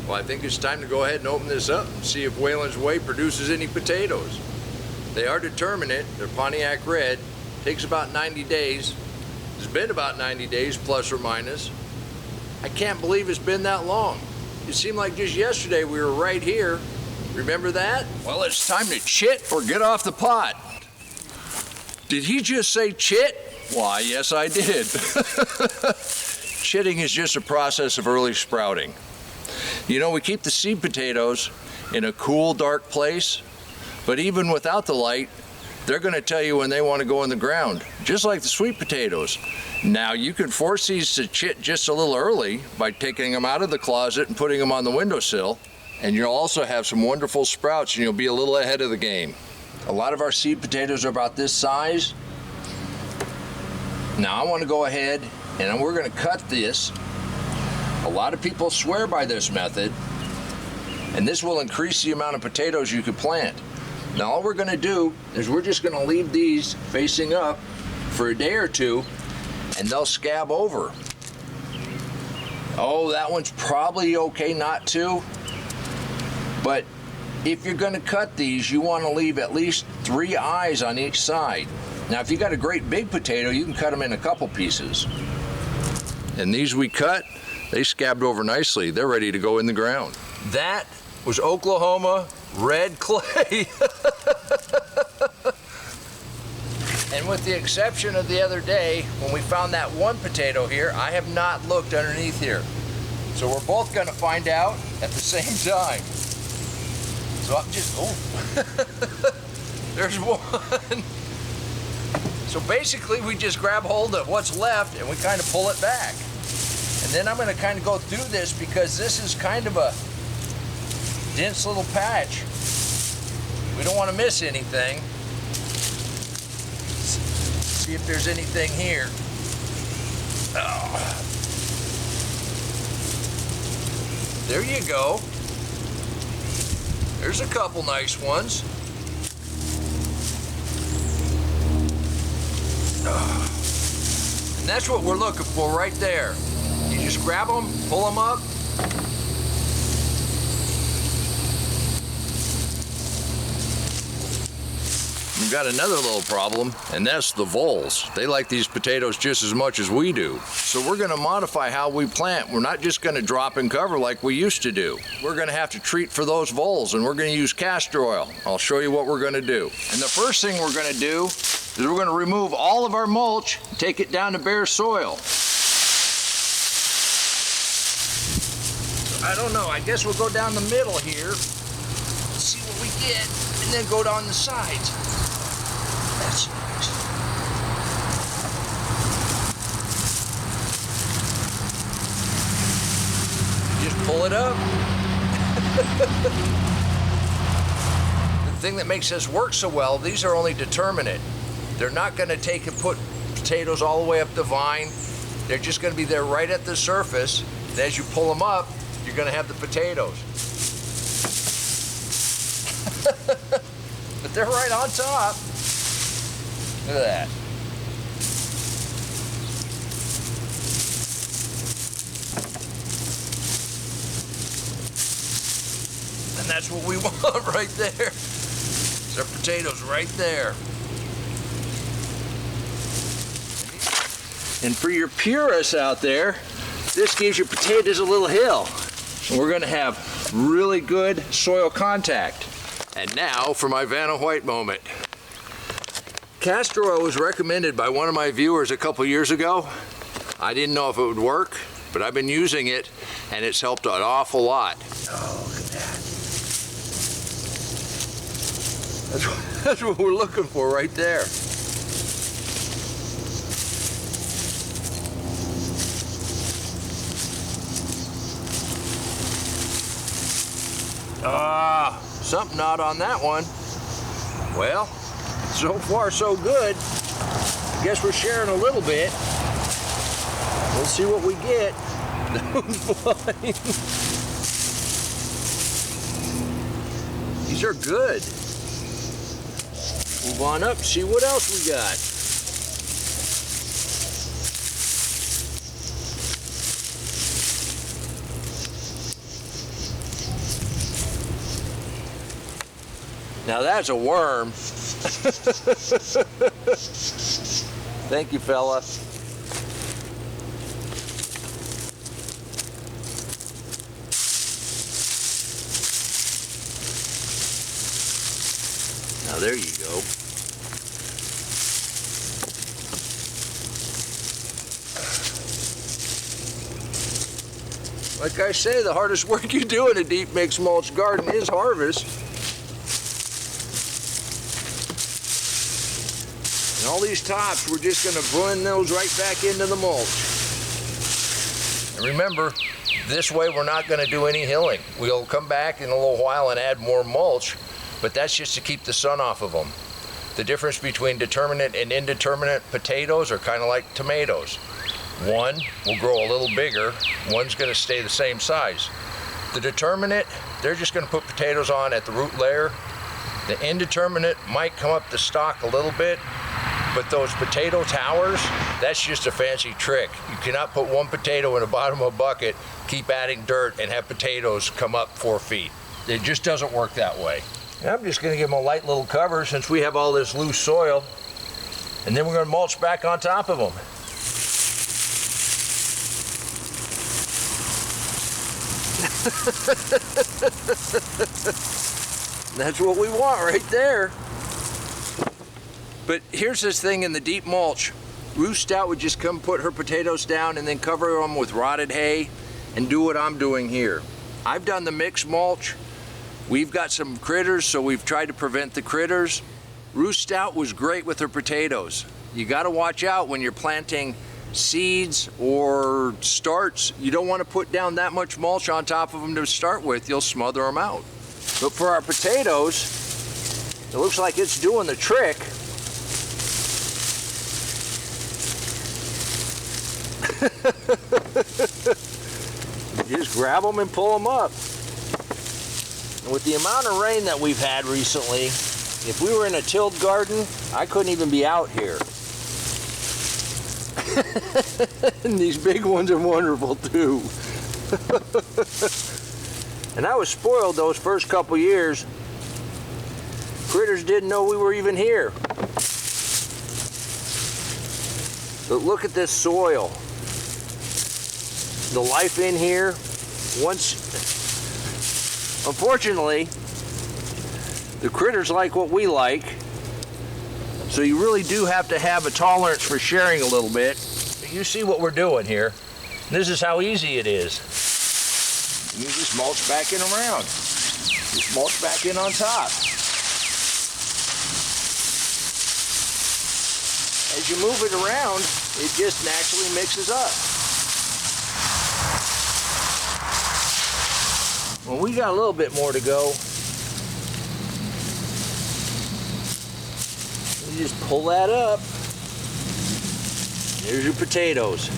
Well, I think it's time to go ahead and open this up and see if Wayland's Way produces any potatoes. They are determinate. They're Pontiac Red. Takes about 90 days. It's been about 90 days, plus or minus. I can't believe it's been that long. It seemed like just yesterday we were right here. Remember that? Well, it's time to chit or get off the pot. Did he just say chit? Why, yes, I did. Chitting is just a process of early sprouting. You know, we keep the seed potatoes in a cool, dark place, but even without the light, they're going to tell you when they want to go in the ground, just like the sweet potatoes. Now, you can force these to chit just a little early by taking them out of the closet and putting them on the windowsill, and you'll also have some wonderful sprouts, and you'll be a little ahead of the game. A lot of our seed potatoes are about this size. Now, I want to go ahead and we're going to cut this. A lot of people swear by this method, and this will increase the amount of potatoes you could plant. Now, all we're going to do is we're just going to leave these facing up for a day or two, and they'll scab over. Oh, that one's probably okay not to, but if you're going to cut these, you want to leave at least 3 eyes on each side. Now, if you got a great big potato, you can cut them in a couple pieces. And these we cut, they scabbed over nicely. They're ready to go in the ground. That was Oklahoma red clay. And with the exception of the other day, when we found that one potato here, I have not looked underneath here. So we're both gonna find out at the same time. So I'm just, oh, there's one. So basically we just grab hold of what's left and we kind of pull it back. And then I'm gonna kind of go through this because this is kind of a dense little patch. We don't want to miss anything. See if there's anything here. Oh. There you go. There's a couple nice ones. Oh. And that's what we're looking for right there. You just grab them, pull them up. We've got another little problem, and that's the voles. They like these potatoes just as much as we do. So we're gonna modify how we plant. We're not just gonna drop and cover like we used to do. We're gonna have to treat for those voles, and we're gonna use castor oil. I'll show you what we're gonna do. And the first thing we're gonna do is we're gonna remove all of our mulch, take it down to bare soil. I don't know, I guess we'll go down the middle here, see what we get, and then go down the sides. That's nice. Just pull it up. The thing that makes this work so well, these are only determinate. They're not going to take and put potatoes all the way up the vine. They're just going to be there right at the surface. And as you pull them up, you're going to have the potatoes. But they're right on top. Look at that. And that's what we want right there. There's our potatoes right there. And for your purists out there, this gives your potatoes a little hill. And we're gonna have really good soil contact. And now for my Vanna White moment. Castor oil was recommended by one of my viewers a couple years ago. I didn't know if it would work, but I've been using it and it's helped an awful lot. Oh, look at that. That's what we're looking for right there. Something not on that one. Well, so far so good. I guess we're sharing a little bit. We'll see what we get. These are good. Move on up, see what else we got. Now that's a worm. Thank you, fella. Now there you go. Like I say, the hardest work you do in a deep mix mulch garden is harvest. And all these tops, we're just going to blend those right back into the mulch. And remember, this way we're not going to do any hilling. We'll come back in a little while and add more mulch, but that's just to keep the sun off of them. The difference between determinate and indeterminate potatoes are kind of like tomatoes. One will grow a little bigger, one's going to stay the same size. The determinate, they're just going to put potatoes on at the root layer. The indeterminate might come up the stalk a little bit, but those potato towers, that's just a fancy trick. You cannot put one potato in the bottom of a bucket, keep adding dirt, and have potatoes come up 4 feet. It just doesn't work that way. And I'm just going to give them a light little cover since we have all this loose soil, and then we're going to mulch back on top of them. That's what we want right there. But here's this thing in the deep mulch. Ruth Stout would just come put her potatoes down and then cover them with rotted hay and do what I'm doing here. I've done the mixed mulch. We've got some critters, so we've tried to prevent the critters. Ruth Stout was great with her potatoes. You got to watch out when you're planting seeds or starts. You don't want to put down that much mulch on top of them to start with. You'll smother them out. But for our potatoes, it looks like it's doing the trick. You just grab them and pull them up. And with the amount of rain that we've had recently, if we were in a tilled garden, I couldn't even be out here. And these big ones are wonderful too. And I was spoiled those first couple years. Critters didn't know we were even here. But look at this soil. The life in here, unfortunately, the critters like what we like. So you really do have to have a tolerance for sharing a little bit. You see what we're doing here. This is how easy it is. You just mulch back in around. Just mulch back in on top. As you move it around, it just naturally mixes up. Well, we got a little bit more to go. You just pull that up. There's your potatoes.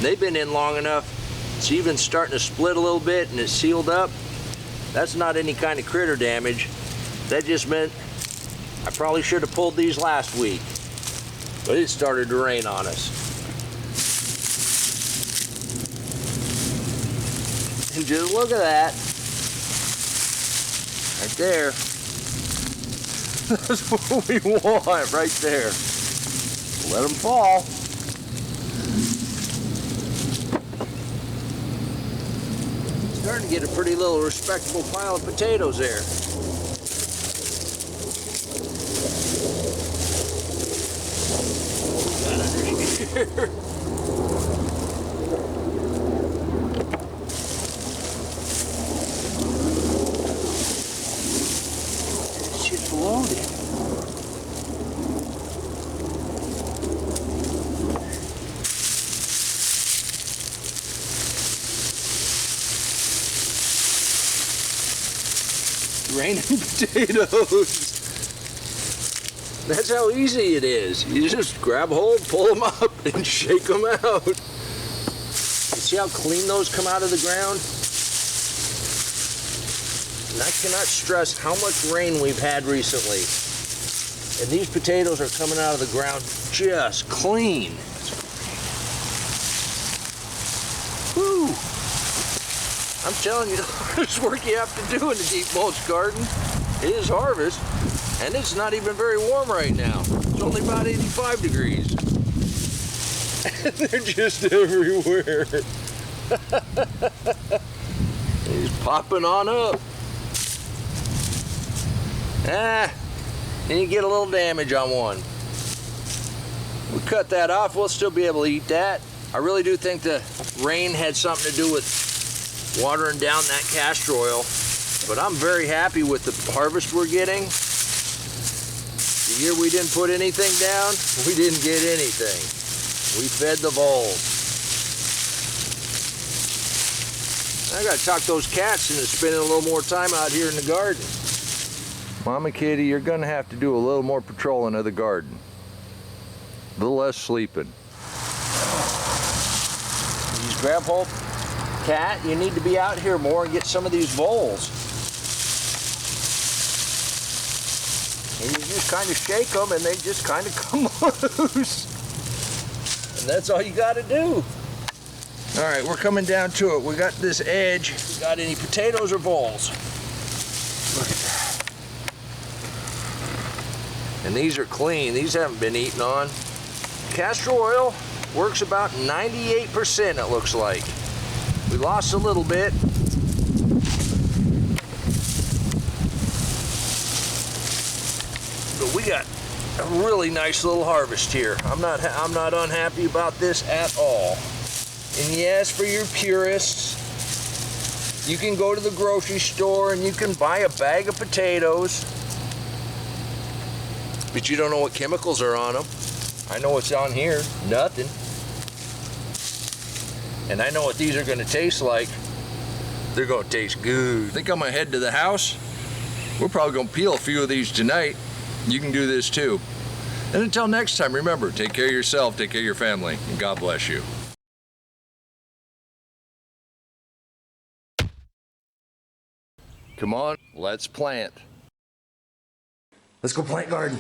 They've been in long enough. It's even starting to split a little bit and it's sealed up. That's not any kind of critter damage. That just meant I probably should have pulled these last week. But it started to rain on us. And just look at that. Right there. That's what we want right there. Let them fall. Starting to get a pretty little respectable pile of potatoes there. Got underneath here. Shit's loaded. Raining potatoes. That's how easy it is. You just grab hold, pull them up, and shake them out. You see how clean those come out of the ground? And I cannot stress how much rain we've had recently. And these potatoes are coming out of the ground just clean. Woo! I'm telling you, there's work you have to do in the deep mulch garden. It is harvest, and it's not even very warm right now. It's only about 85 degrees. And they're just everywhere. He's popping on up. And you get a little damage on one. We cut that off, we'll still be able to eat that. I really do think the rain had something to do with watering down that castor oil, but I'm very happy with the harvest we're getting. The year we didn't put anything down, we didn't get anything. We fed the voles. I gotta talk those cats into spending a little more time out here in the garden. Mama Kitty, you're gonna have to do a little more patrolling of the garden. A little less sleeping. These grab hold, cat, you need to be out here more and get some of these voles. And you just kind of shake them and they just kind of come loose. And that's all you gotta do. All right, we're coming down to it. We got this edge. Got any potatoes or voles? Look at that. And these are clean. These haven't been eaten on. Castor oil works about 98%, it looks like. We lost a little bit. But we got a really nice little harvest here. I'm not unhappy about this at all. And yes, for your purists, you can go to the grocery store and you can buy a bag of potatoes, but you don't know what chemicals are on them. I know what's on here, nothing. And I know what these are gonna taste like. They're gonna taste good. I think I'm gonna head to the house. We're probably gonna peel a few of these tonight. You can do this too. And until next time, remember, take care of yourself, take care of your family, and God bless you. Come on, let's plant. Let's go plant garden.